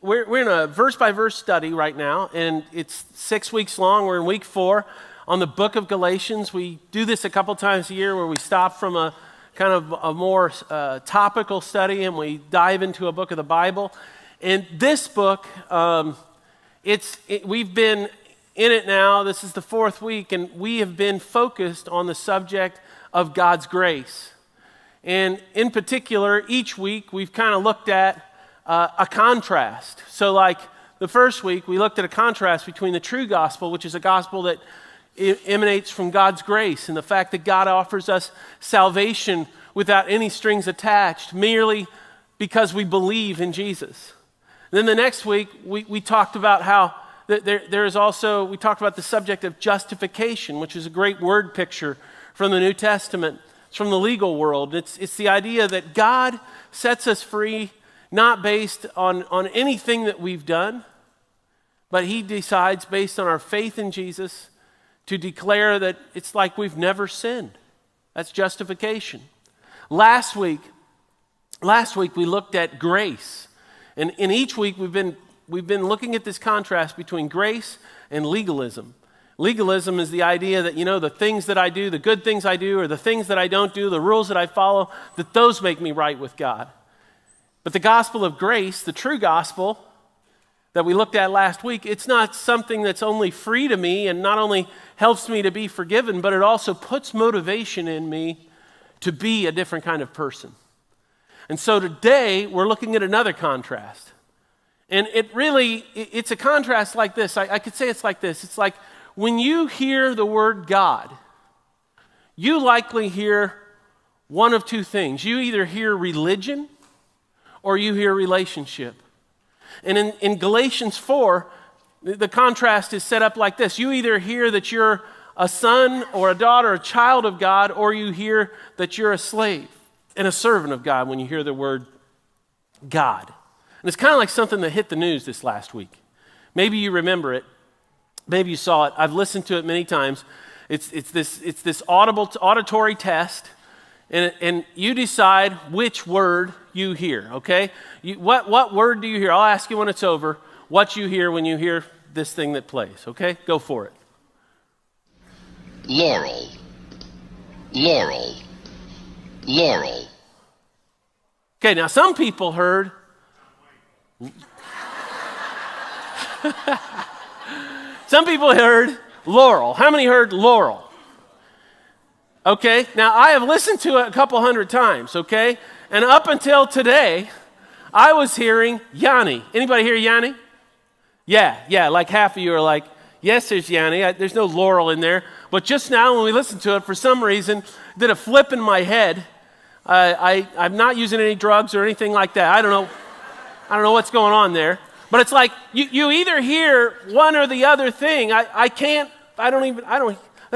We're in a verse-by-verse study right now, and it's 6 weeks long. We're in week 4 on the book of Galatians. We do this a couple times a year where we stop from a kind of a more topical study and we dive into a book of the Bible. And this book, we've been in it now. This is the 4th week, and we have been focused on the subject of God's grace. And in particular, each week we've kind of looked at a contrast. So like the first week, we looked at a contrast between the true gospel, which is a gospel that emanates from God's grace and the fact that God offers us salvation without any strings attached, merely because we believe in Jesus. Then the next week, we talked about how there is also, we talked about the subject of justification, which is a great word picture from the New Testament. It's from the legal world. It's the idea that God sets us free not based on anything that we've done, but he decides based on our faith in Jesus to declare that it's like we've never sinned. That's justification. Last week we looked at grace. And in each week we've been looking at this contrast between grace and legalism. Legalism is the idea that, the things that I do, the good things I do, or the things that I don't do, the rules that I follow, that those make me right with God. But the gospel of grace, the true gospel that we looked at last week, it's not something that's only free to me and not only helps me to be forgiven, but it also puts motivation in me to be a different kind of person. And so today, we're looking at another contrast. And it's a contrast like this. I could say it's like this. It's like when you hear the word God, you likely hear one of two things. You either hear religion or you hear relationship. And in Galatians 4, the contrast is set up like this. You either hear that you're a son or a daughter, a child of God, or you hear that you're a slave and a servant of God when you hear the word God. And it's kind of like something that hit the news this last week. Maybe you remember it. Maybe you saw it. I've listened to it many times. It's this auditory test, and you decide which word you hear, okay? What word do you hear? I'll ask you when it's over what you hear when you hear this thing that plays, okay? Go for it. Laurel, laurel, laurel. Okay, now some people heard... Some people heard laurel. How many heard laurel? Okay, now I have listened to it a couple hundred times, okay? And up until today, I was hearing Yanni. Anybody hear Yanni? Yeah, like half of you are like, yes, there's Yanni. There's no laurel in there. But just now when we listened to it, for some reason, did a flip in my head. I'm not using any drugs or anything like that. I don't know what's going on there. But it's like you either hear one or the other thing. That's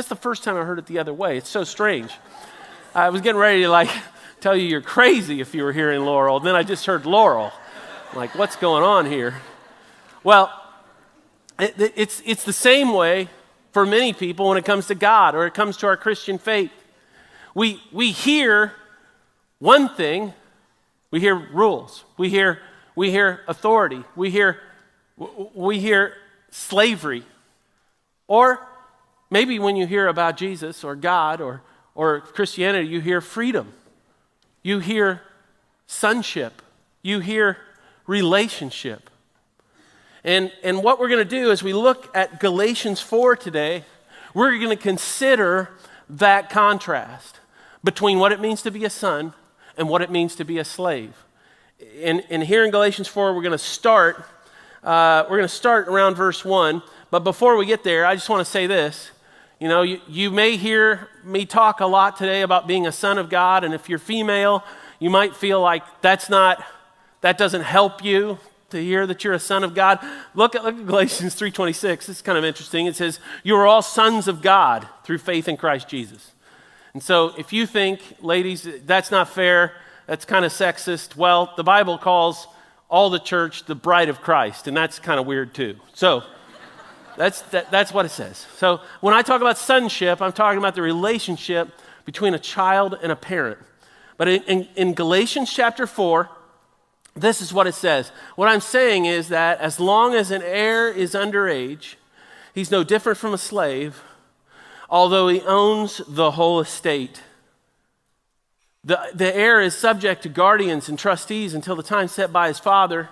the first time I heard it the other way. It's so strange. I was getting ready to tell you you're crazy if you were hearing laurel. And then I just heard laurel. I'm like, what's going on here? Well, it's the same way for many people when it comes to God or it comes to our Christian faith. We hear one thing. We hear rules. We hear authority. We hear slavery. Or maybe when you hear about Jesus or God or Christianity, you hear freedom. You hear sonship. You hear relationship. And what we're going to do as we look at Galatians 4 today, we're going to consider that contrast between what it means to be a son and what it means to be a slave. And here in Galatians 4, we're going to start around verse 1. But before we get there, I just want to say this. You may hear me talk a lot today about being a son of God, and if you're female, you might feel like that doesn't help you to hear that you're a son of God. Look at Galatians 3:26. It's kind of interesting. It says, "You are all sons of God through faith in Christ Jesus." And so if you think, ladies, that's not fair, that's kind of sexist, well, the Bible calls all the church the bride of Christ, and that's kind of weird too. So that's what it says. So when I talk about sonship, I'm talking about the relationship between a child and a parent. But in Galatians chapter 4, this is what it says. What I'm saying is that as long as an heir is underage, he's no different from a slave, although he owns the whole estate. The heir is subject to guardians and trustees until the time set by his father.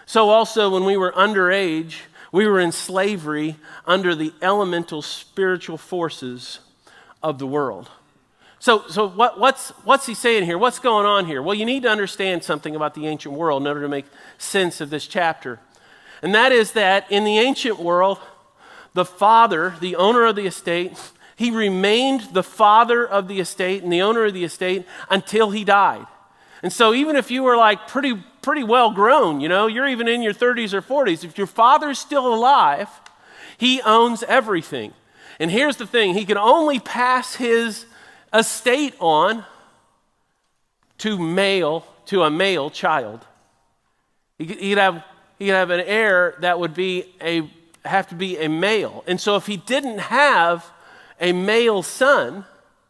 So also when we were underage, we were in slavery under the elemental spiritual forces of the world. So what's he saying here? What's going on here? Well, you need to understand something about the ancient world in order to make sense of this chapter. And that is that in the ancient world, the father, the owner of the estate, he remained the father of the estate and the owner of the estate until he died. And so even if you were like pretty well grown, you're even in your 30s or 40s, if your father's still alive, he owns everything. And here's the thing, he can only pass his estate on to a male child. He'd have an heir that would have to be a male. And so if he didn't have a male son,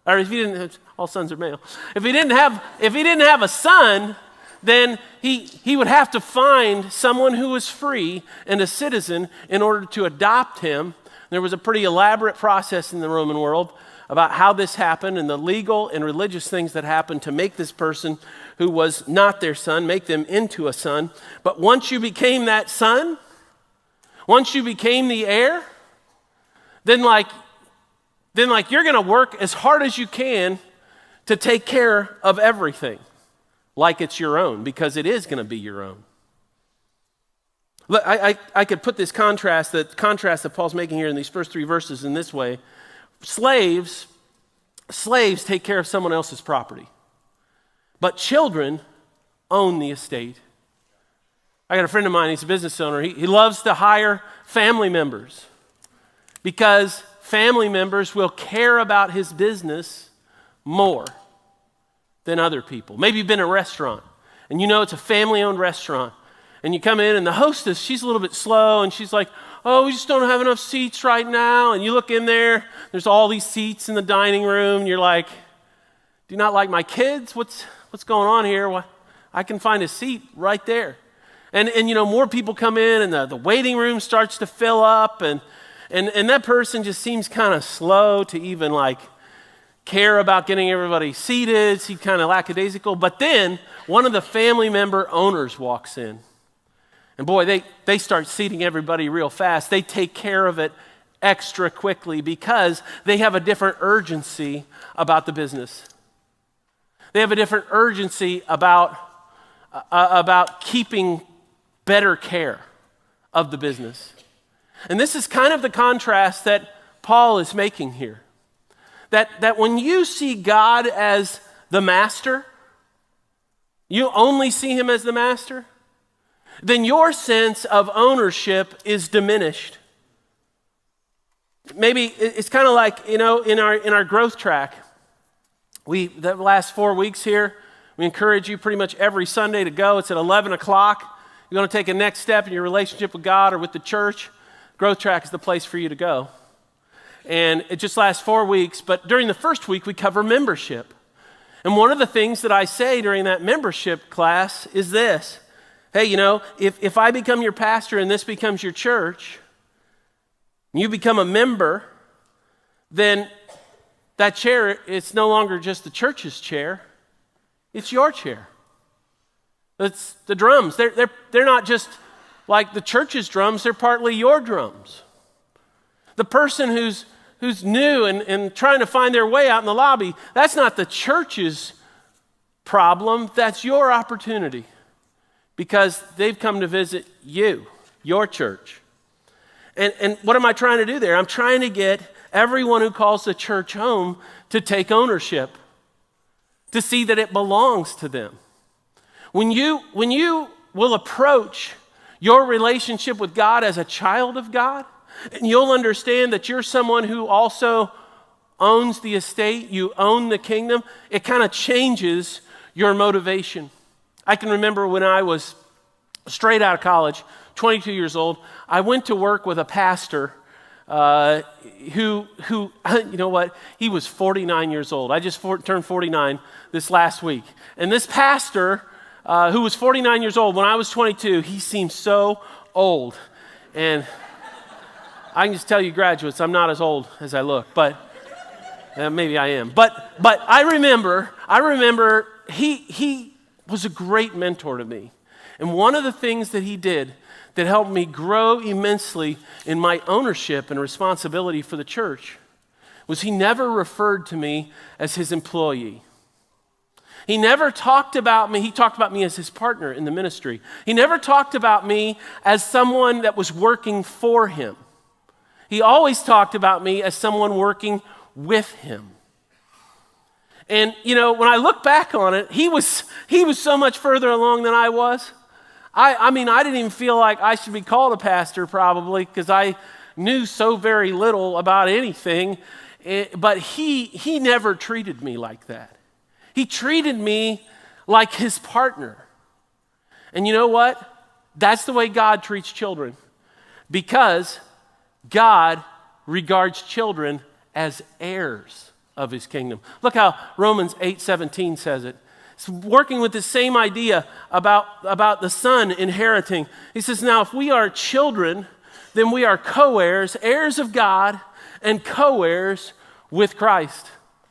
or if he didn't have, all sons are male. If he didn't have a son, then he would have to find someone who was free and a citizen in order to adopt him. There was a pretty elaborate process in the Roman world about how this happened and the legal and religious things that happened to make this person who was not their son, make them into a son. But once you became that son, once you became the heir, then you're going to work as hard as you can to take care of everything like it's your own, because it is going to be your own. Look, I could put this contrast that Paul's making here in these first 3 verses in this way. Slaves take care of someone else's property, but children own the estate. I got a friend of mine, he's a business owner. He loves to hire family members because family members will care about his business more than other people. Maybe you've been in a restaurant and it's a family-owned restaurant, and you come in and the hostess, she's a little bit slow and she's like, oh, we just don't have enough seats right now. And you look in there, there's all these seats in the dining room. And you're like, do you not like my kids? What's going on here? Well, I can find a seat right there. And more people come in and the waiting room starts to fill up. And that person just seems kind of slow to even care about getting everybody seated. Seems kind of lackadaisical. But then one of the family member owners walks in. And boy, they start seating everybody real fast. They take care of it extra quickly because they have a different urgency about the business. They have a different urgency about keeping better care of the business. And this is kind of the contrast that Paul is making here. That when you see God as the master, you only see him as the master, then your sense of ownership is diminished. Maybe it's kind of like, in our growth track. The last 4 weeks here, we encourage you pretty much every Sunday to go. It's at 11 o'clock. You're going to take a next step in your relationship with God or with the church. Growth track is the place for you to go. And it just lasts 4 weeks, but during the first week, we cover membership. And one of the things that I say during that membership class is this. Hey, if I become your pastor and this becomes your church, you become a member, then that chair, it's no longer just the church's chair, it's your chair. It's the drums. They're not just like the church's drums, they're partly your drums. The person who's new and trying to find their way out in the lobby, that's not the church's problem, that's your opportunity. Because they've come to visit you, your church. And what am I trying to do there? I'm trying to get everyone who calls the church home to take ownership, to see that it belongs to them. When you will approach your relationship with God as a child of God, and you'll understand that you're someone who also owns the estate, you own the kingdom, it kind of changes your motivation. I can remember when I was straight out of college, 22 years old, I went to work with a pastor who you know what? He was 49 years old. I just turned 49 this last week. And this pastor who was 49 years old. When I was 22, he seemed so old. And I can just tell you graduates, I'm not as old as I look, but maybe I am. But I remember he was a great mentor to me. And one of the things that he did that helped me grow immensely in my ownership and responsibility for the church was he never referred to me as his employee. He never talked about me. He talked about me as his partner in the ministry. He never talked about me as someone that was working for him. He always talked about me as someone working with him. And, when I look back on it, he was so much further along than I was. I mean, I didn't even feel like I should be called a pastor probably because I knew so very little about anything. But he never treated me like that. He treated me like his partner. And you know what? That's the way God treats children, because God regards children as heirs of his kingdom. Look how Romans 8:17 says it. It's working with the same idea about the son inheriting. He says, now if we are children, then we are co-heirs, heirs of God, and co-heirs with Christ.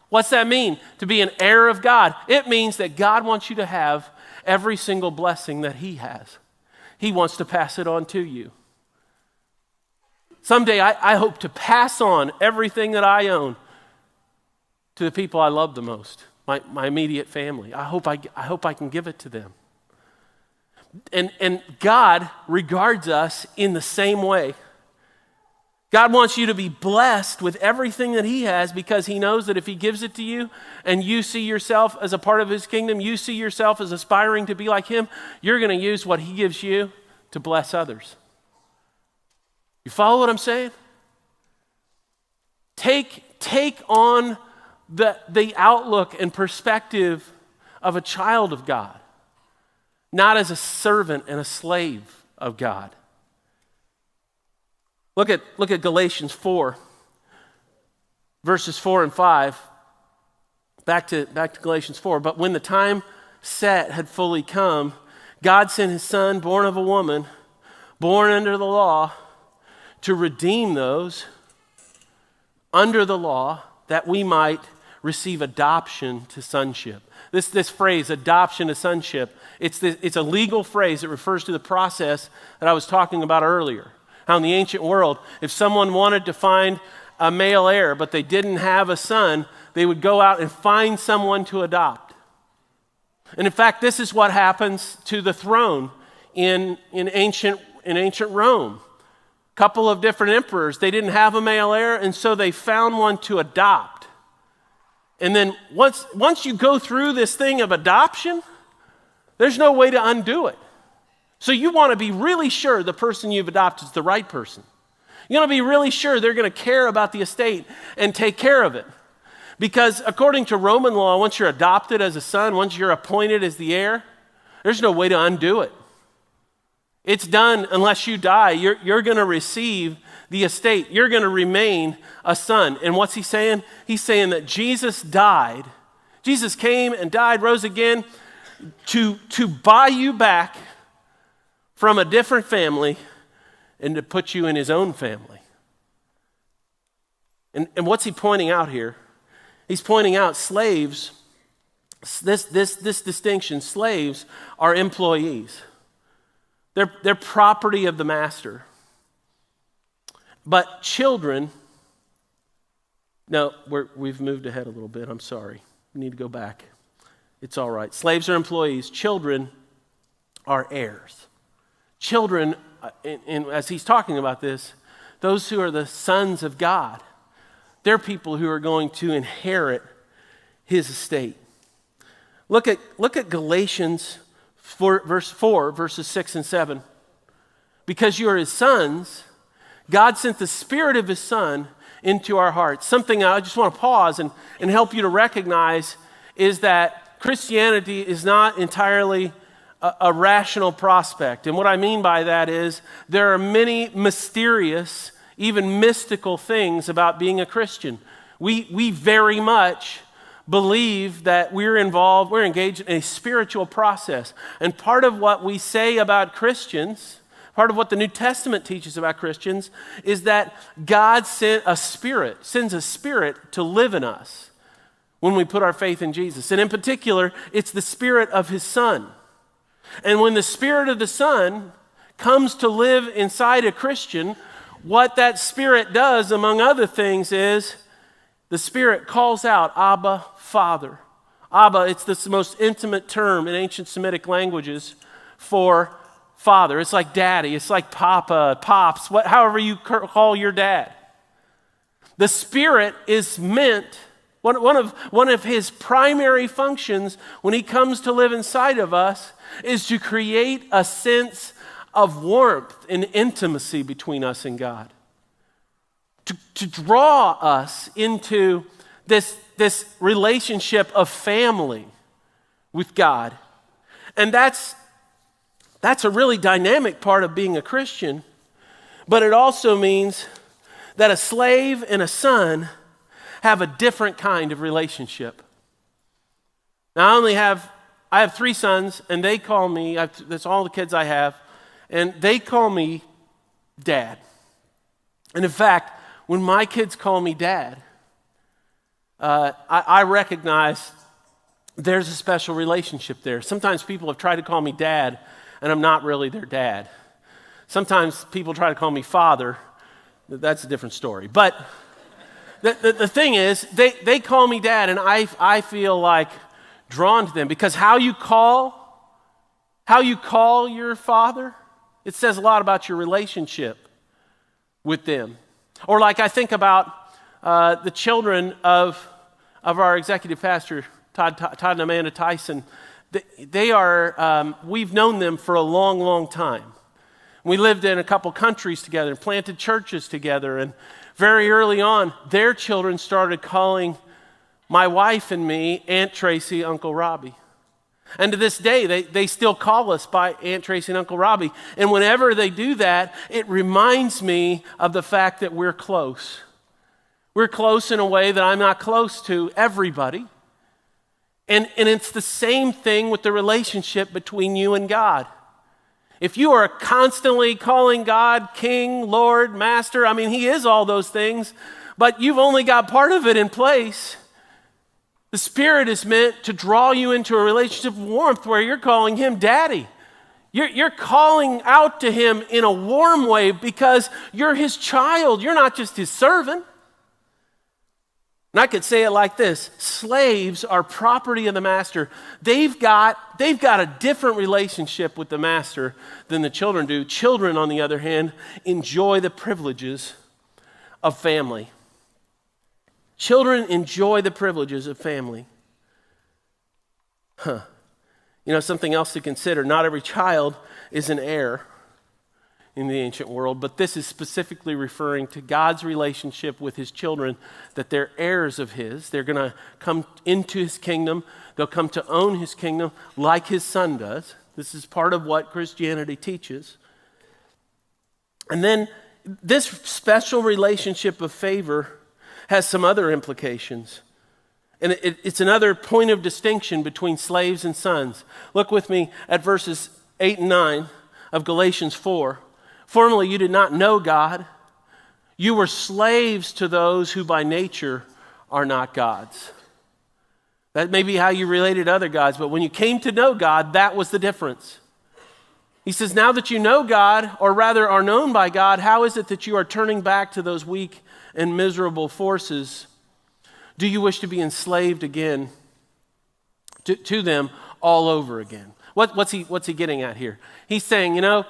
What's that mean? To be an heir of God. It means that God wants you to have every single blessing that he has. He wants to pass it on to you. Someday I hope to pass on everything that I own to the people I love the most, my immediate family. I hope I can give it to them. And God regards us in the same way. God wants you to be blessed with everything that he has, because he knows that if he gives it to you and you see yourself as a part of his kingdom, you see yourself as aspiring to be like him, you're going to use what he gives you to bless others. You follow what I'm saying? Take on the outlook and perspective of a child of God, not as a servant and a slave of God. Look at Galatians 4, verses 4 and 5. Back to Galatians 4. But when the time set had fully come, God sent his son, born of a woman, born under the law, to redeem those under the law, that we might receive adoption to sonship. This phrase, adoption to sonship, it's a legal phrase. It refers to the process that I was talking about earlier. How in the ancient world, if someone wanted to find a male heir, but they didn't have a son, they would go out and find someone to adopt. And in fact, this is what happens to the throne in ancient Rome. A couple of different emperors, they didn't have a male heir, and so they found one to adopt. And then once you go through this thing of adoption, there's no way to undo it. So you want to be really sure the person you've adopted is the right person. You want to be really sure they're going to care about the estate and take care of it. Because according to Roman law, once you're adopted as a son, once you're appointed as the heir, there's no way to undo it. It's done unless you die. You're going to receive the estate. You're going to remain a son. And what's he saying? He's saying that Jesus died. Jesus came and died, rose again to buy you back from a different family and to put you in his own family. And what's he pointing out here? He's pointing out slaves, this distinction, slaves are employees. They're property of the master. But children, no, we've moved ahead a little bit. I'm sorry. We need to go back. It's all right. Slaves are employees. Children are heirs. Children, as he's talking about this, those who are the sons of God, they're people who are going to inherit his estate. Look at Galatians 4, verses 6 and 7. Because you are his sons, God sent the Spirit of his Son into our hearts. Something I just want to pause and help you to recognize is that Christianity is not entirely a rational prospect. And what I mean by that is there are many mysterious, even mystical things about being a Christian. We very much believe that we're engaged in a spiritual process. And part of what we say about Christians, part of what the New Testament teaches about Christians, is that God sends a spirit to live in us when we put our faith in Jesus. And in particular, it's the Spirit of His Son. And when the Spirit of the Son comes to live inside a Christian, what that Spirit does, among other things, is the Spirit calls out, Abba, Father. Abba, it's the most intimate term in ancient Semitic languages for father. It's like daddy, it's like papa, pops, however you call your dad. The Spirit is meant, one of His primary functions when He comes to live inside of us is to create a sense of warmth and intimacy between us and God. To draw us into this relationship of family with God. And that's a really dynamic part of being a Christian, but it also means that a slave and a son have a different kind of relationship. Now I have 3 sons, and they call me, that's all the kids I have, and they call me Dad. And in fact, when my kids call me Dad, I recognize there's a special relationship there. Sometimes people have tried to call me Dad, and I'm not really their dad. Sometimes people try to call me Father. That's a different story. But the thing is, they call me Dad, and I feel like drawn to them because how you call your father, it says a lot about your relationship with them. Or like I think about the children of our executive pastor, Todd and Amanda Tyson. They are, we've known them for a long, long time. We lived in a couple countries together and planted churches together. And very early on, their children started calling my wife and me Aunt Tracy, Uncle Robby. And to this day, they still call us by Aunt Tracy and Uncle Robby. And whenever they do that, it reminds me of the fact that we're close. We're close in a way that I'm not close to everybody. And it's the same thing with the relationship between you and God. If you are constantly calling God King, Lord, Master, I mean, He is all those things, but you've only got part of it in place. The Spirit is meant to draw you into a relationship of warmth where you're calling Him Daddy. You're calling out to Him in a warm way because you're His child. You're not just His servant. And I could say it like this: slaves are property of the master. They've got a different relationship with the master than the children do. Children, on the other hand, enjoy the privileges of family. Children enjoy the privileges of family. You know, something else to consider. Not every child is an heir in the ancient world, but this is specifically referring to God's relationship with His children, that they're heirs of His. They're going to come into His kingdom. They'll come to own His kingdom like His Son does. This is part of what Christianity teaches. And then this special relationship of favor has some other implications. And it's another point of distinction between slaves and sons. Look with me at verses 8 and 9 of Galatians 4. Formerly you did not know God. You were slaves to those who by nature are not gods. That may be how you related to other gods, but when you came to know God, that was the difference. He says, now that you know God, or rather are known by God, how is it that you are turning back to those weak and miserable forces? Do you wish to be enslaved again to them all over again? What's he getting at here? He's saying, you know,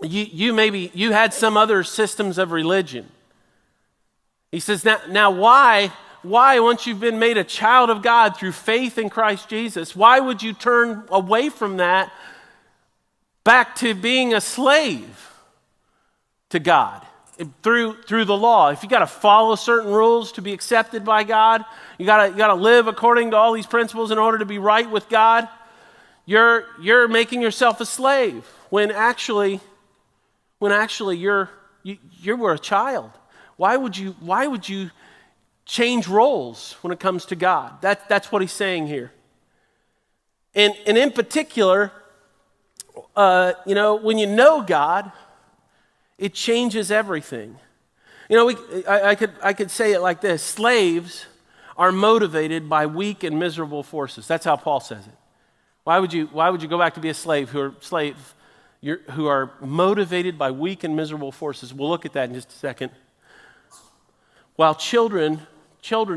you had some other systems of religion. He says, now why, once you've been made a child of God through faith in Christ Jesus, why would you turn away from that back to being a slave to God through the law? If you got to follow certain rules to be accepted by God, you got to live according to all these principles in order to be right with God, you're making yourself a slave when actually you were a child. Why would you change roles when it comes to God. That's what he's saying here. And in particular, when you know God, it changes everything. I could say it like this: slaves are motivated by weak and miserable forces. That's how Paul says it. Why would you go back to be a slave who are motivated by weak and miserable forces? We'll look at that in just a second. While children,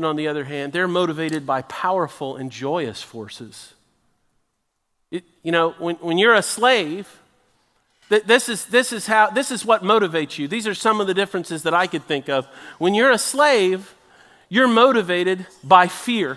on the other hand, they're motivated by powerful and joyous forces. When you're a slave, this is what motivates you. These are some of the differences that I could think of. When you're a slave, you're motivated by fear.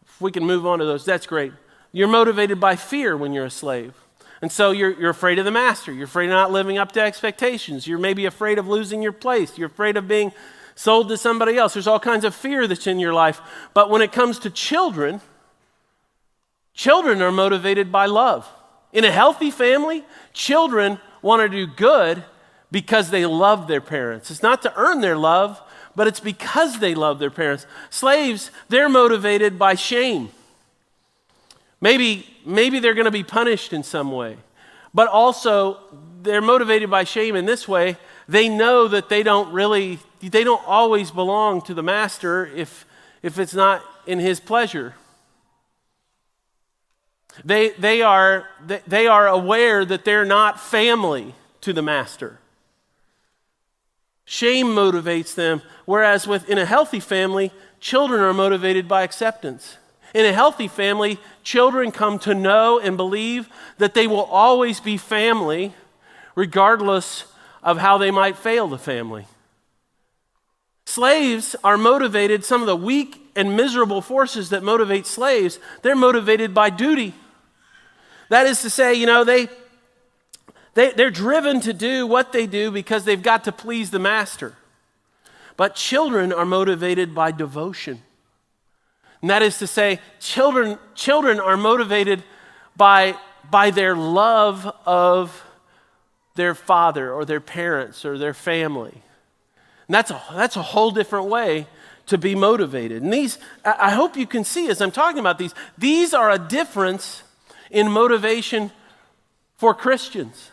If we can move on to those, that's great. You're motivated by fear when you're a slave. And so you're afraid of the master. You're afraid of not living up to expectations. You're maybe afraid of losing your place. You're afraid of being sold to somebody else. There's all kinds of fear that's in your life. But when it comes to children are motivated by love. In a healthy family, children want to do good because they love their parents. It's not to earn their love, but it's because they love their parents. Slaves, they're motivated by shame. Maybe they're going to be punished in some way, but also they're motivated by shame in this way. They know that they don't always belong to the master if it's not in his pleasure. They are aware that they're not family to the master. Shame motivates them, whereas in a healthy family, children are motivated by acceptance. In a healthy family, children come to know and believe that they will always be family, regardless of how they might fail the family. Slaves are motivated, some of the weak and miserable forces that motivate slaves, they're motivated by duty. That is to say, they're driven to do what they do because they've got to please the master. But children are motivated by devotion. And that is to say, children are motivated by their love of their father or their parents or their family. And that's a whole different way to be motivated. And I hope you can see as I'm talking about these are a difference in motivation for Christians.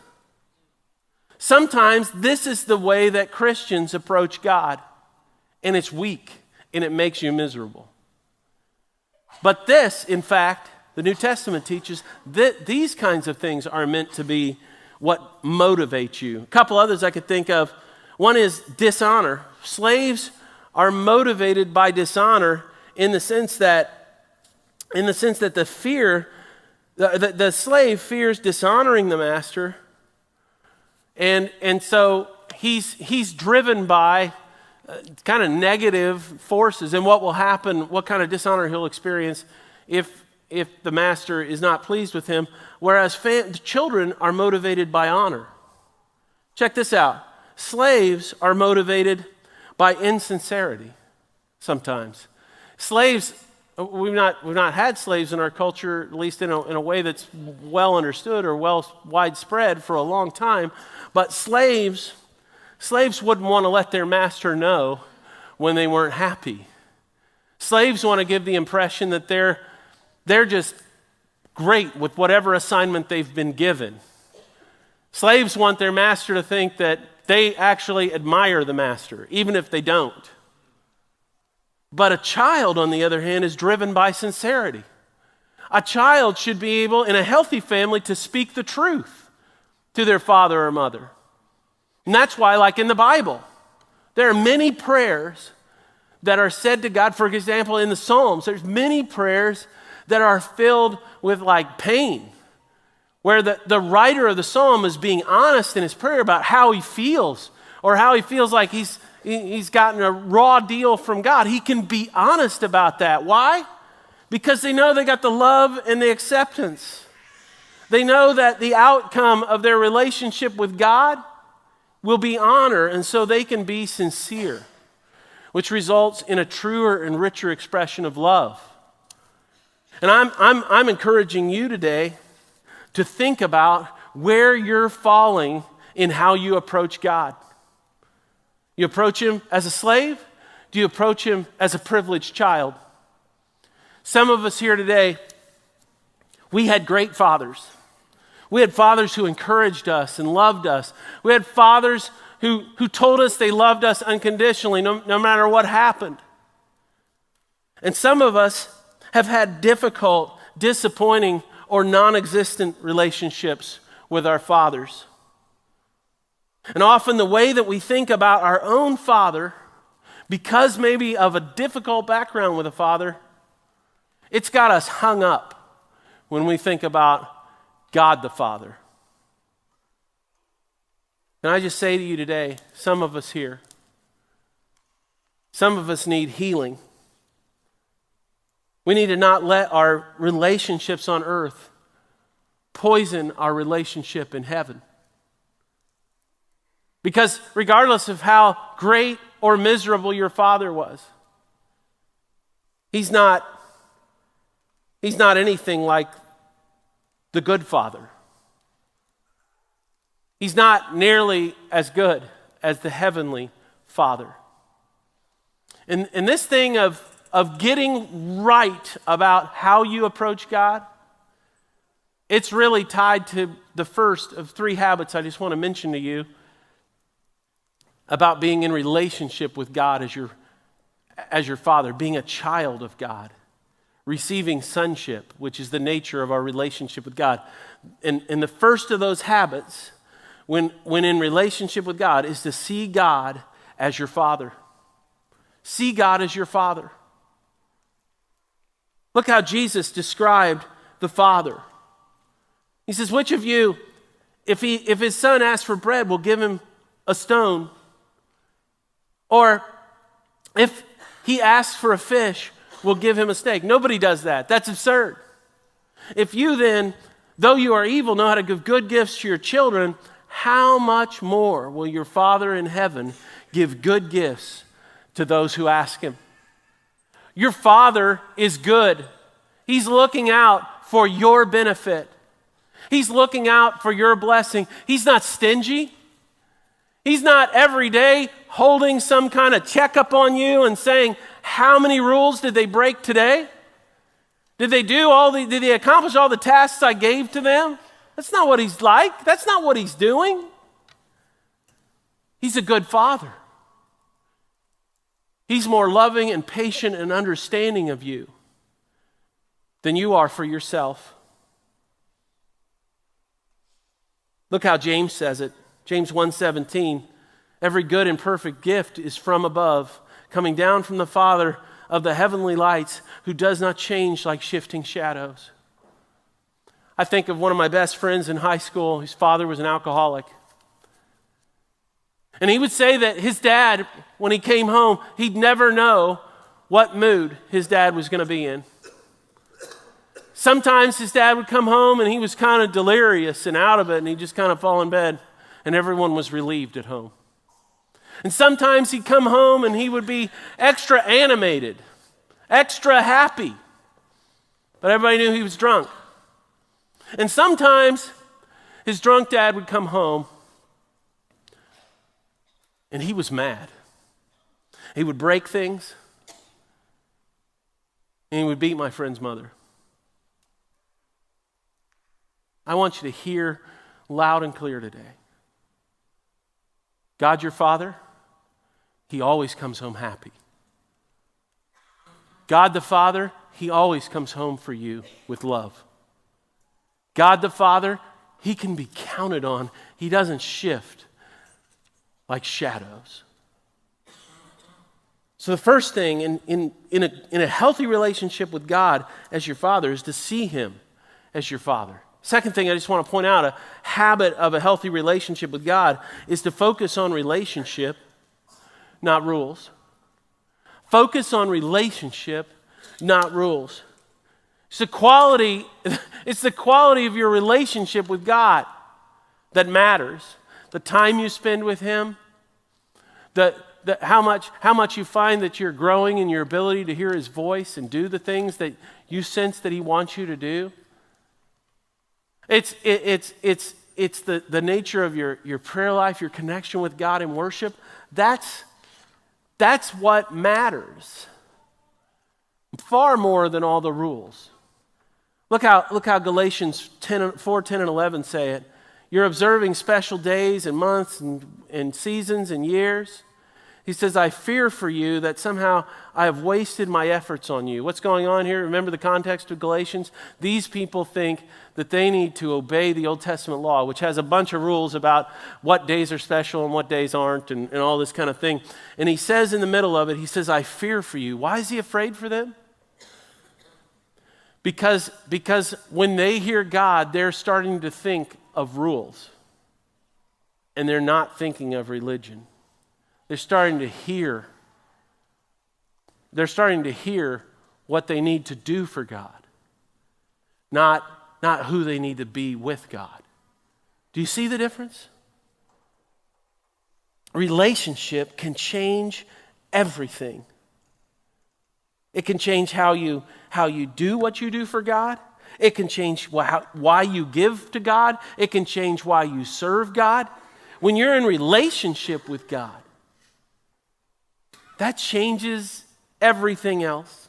Sometimes this is the way that Christians approach God, and it's weak, and it makes you miserable. But this, in fact, the New Testament teaches that these kinds of things are meant to be what motivates you. A couple others I could think of. One is dishonor. Slaves are motivated by dishonor in the sense that the slave fears dishonoring the master, and so he's driven by kind of negative forces, and what will happen, what kind of dishonor he'll experience if the master is not pleased with him, whereas children are motivated by honor. Check this out. Slaves are motivated by insincerity sometimes. Slaves, we've not had slaves in our culture, at least in a way that's well understood or well widespread for a long time, but slaves wouldn't want to let their master know when they weren't happy. Slaves want to give the impression that they're just great with whatever assignment they've been given. Slaves want their master to think that they actually admire the master, even if they don't. But a child, on the other hand, is driven by sincerity. A child should be able, in a healthy family, to speak the truth to their father or mother. And that's why, like in the Bible, there are many prayers that are said to God. For example, in the Psalms, there's many prayers that are filled with pain, where the writer of the psalm is being honest in his prayer about how he feels, or how he feels like he's gotten a raw deal from God. He can be honest about that. Why? Because they know they got the love and the acceptance. They know that the outcome of their relationship with God will be honor, and so they can be sincere, which results in a truer and richer expression of love. And I'm encouraging you today to think about where you're falling in how you approach God. You approach him as a slave, do you approach him as a privileged child? Some of us here today, we had great fathers. We had fathers who encouraged us and loved us. We had fathers who told us they loved us unconditionally, no matter what happened. And some of us have had difficult, disappointing, or non-existent relationships with our fathers. And often the way that we think about our own father, because maybe of a difficult background with a father, it's got us hung up when we think about God the Father. And I just say to you today, some of us here, some of us need healing. We need to not let our relationships on earth poison our relationship in heaven. Because regardless of how great or miserable your father was, he's not anything like the good father. He's not nearly as good as the heavenly Father. And this thing of getting right about how you approach God, it's really tied to the first of 3 habits I just want to mention to you about being in relationship with God as your Father, being a child of God, receiving sonship, which is the nature of our relationship with God. And the first of those habits, when in relationship with God, is to see God as your Father. See God as your Father. Look how Jesus described the Father. He says, which of you, if his son asks for bread, will give him a stone? Or if he asks for a fish, will give him a steak? Nobody does that. That's absurd. If you then, though you are evil, know how to give good gifts to your children, how much more will your Father in heaven give good gifts to those who ask him? Your Father is good. He's looking out for your benefit. He's looking out for your blessing. He's not stingy. He's not every day holding some kind of checkup on you and saying, how many rules did they break today? Did they accomplish all the tasks I gave to them? That's not what he's like. That's not what he's doing. He's a good father. He's more loving and patient and understanding of you than you are for yourself. Look how James says it. James 1:17, every good and perfect gift is from above, coming down from the Father of the heavenly lights, who does not change like shifting shadows. I think of one of my best friends in high school. His father was an alcoholic. And he would say that his dad, when he came home, he'd never know what mood his dad was going to be in. Sometimes his dad would come home and he was kind of delirious and out of it, and he'd just kind of fall in bed, and everyone was relieved at home. And sometimes he'd come home and he would be extra animated, extra happy, but everybody knew he was drunk. And sometimes his drunk dad would come home and he was mad. He would break things and he would beat my friend's mother. I want you to hear loud and clear today. God your Father, he always comes home happy. God the Father, he always comes home for you with love. God the Father, he can be counted on. He doesn't shift like shadows. So the first thing in a healthy relationship with God as your Father is to see him as your Father. Second thing I just want to point out, a habit of a healthy relationship with God is to focus on relationship, not rules. Focus on relationship, not rules. It's the quality of your relationship with God that matters. The time you spend with him, how much you find that you're growing in your ability to hear his voice and do the things that you sense that he wants you to do. It's the nature of your prayer life, your connection with God in worship. That's That's what matters. Far more than all the rules. Look how Galatians 4, 10, and 11 say it. You're observing special days and months and seasons and years. He says, I fear for you that somehow I have wasted my efforts on you. What's going on here? Remember the context of Galatians? These people think that they need to obey the Old Testament law, which has a bunch of rules about what days are special and what days aren't and all this kind of thing. And he says in the middle of it, he says, I fear for you. Why is he afraid for them? Because when they hear God, they're starting to think of rules. And they're not thinking of religion. They're starting to hear what they need to do for God, not who they need to be with God. Do you see the difference? Relationship can change everything. It can change how you do what you do for God. It can change why you give to God. It can change why you serve God. When you're in relationship with God, that changes everything else.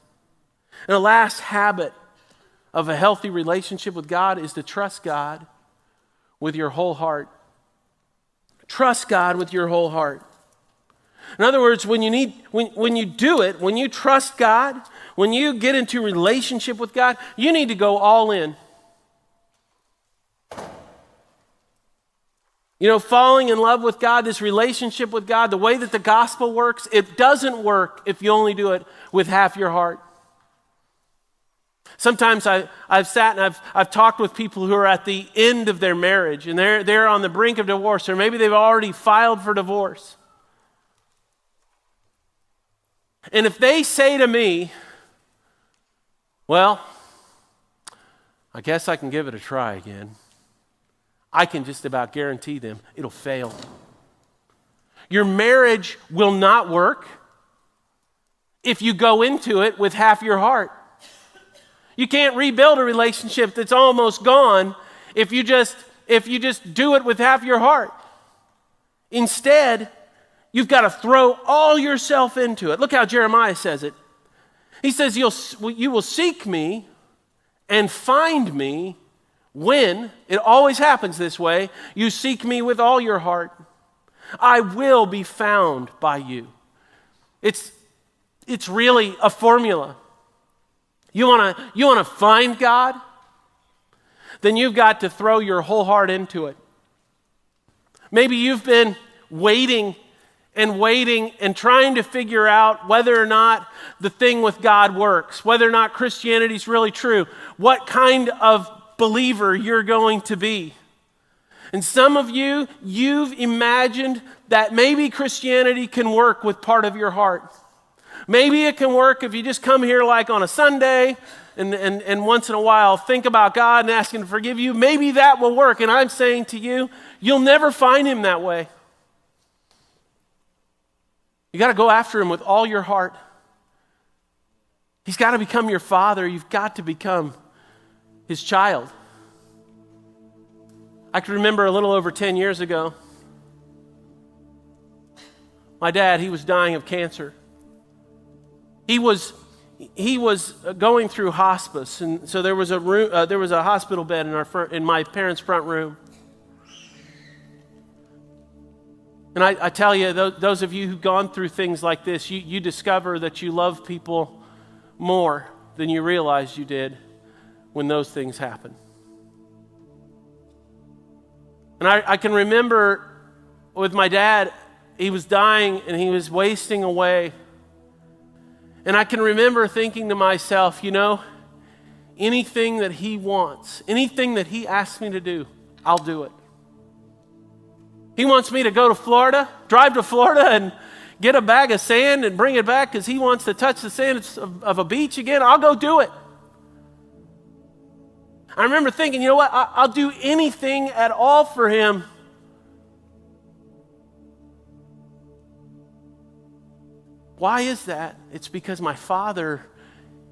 And the last habit of a healthy relationship with God is to trust God with your whole heart. Trust God with your whole heart. In other words, when you do it, when you trust God, when you get into relationship with God, you need to go all in. You know, falling in love with God, this relationship with God, the way that the gospel works, it doesn't work if you only do it with half your heart. Sometimes I've sat and I've talked with people who are at the end of their marriage and they're on the brink of divorce, or maybe they've already filed for divorce. And if they say to me, well, I guess I can give it a try again, I can just about guarantee them it'll fail. Your marriage will not work if you go into it with half your heart. You can't rebuild a relationship that's almost gone if you just do it with half your heart. Instead, you've got to throw all yourself into it. Look how Jeremiah says it. He says, you will seek me and find me when, it always happens this way, you seek me with all your heart. I will be found by you. It's really a formula. You want to find God? Then you've got to throw your whole heart into it. Maybe you've been waiting and trying to figure out whether or not the thing with God works, whether or not Christianity is really true, what kind of believer you're going to be. And some of you've imagined that maybe Christianity can work with part of your heart. Maybe it can work if you just come here like on a Sunday and once in a while think about God and ask Him to forgive you. Maybe that will work. And I'm saying to you, you'll never find Him that way. You got to go after Him with all your heart. He's got to become your father. You've got to become His child. I can remember a little over 10 years ago, my dad, he was dying of cancer. He was going through hospice, and so there was a hospital bed in my parents' front room. And I tell you, those of you who've gone through things like this, you discover that you love people more than you realized you did when those things happen. And I can remember with my dad, he was dying and he was wasting away. And I can remember thinking to myself, anything that he wants, anything that he asks me to do, I'll do it. He wants me to go to Florida, drive to Florida and get a bag of sand and bring it back because he wants to touch the sand of a beach again. I'll go do it. I remember thinking, you know what? I'll do anything at all for him. Why is that? It's because my father,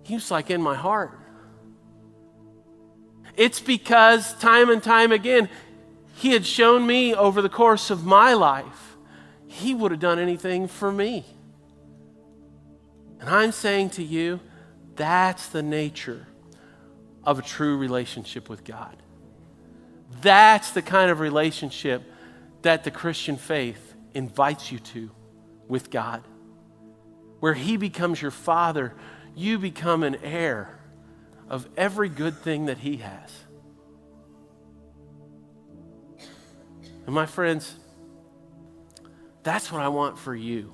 he was like in my heart. It's because time and time again, he had shown me over the course of my life, he would have done anything for me. And I'm saying to you, that's the nature of a true relationship with God. That's the kind of relationship that the Christian faith invites you to with God, where He becomes your Father, you become an heir of every good thing that He has. And my friends, that's what I want for you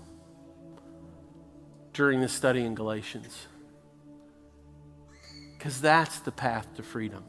during this study in Galatians, because that's the path to freedom.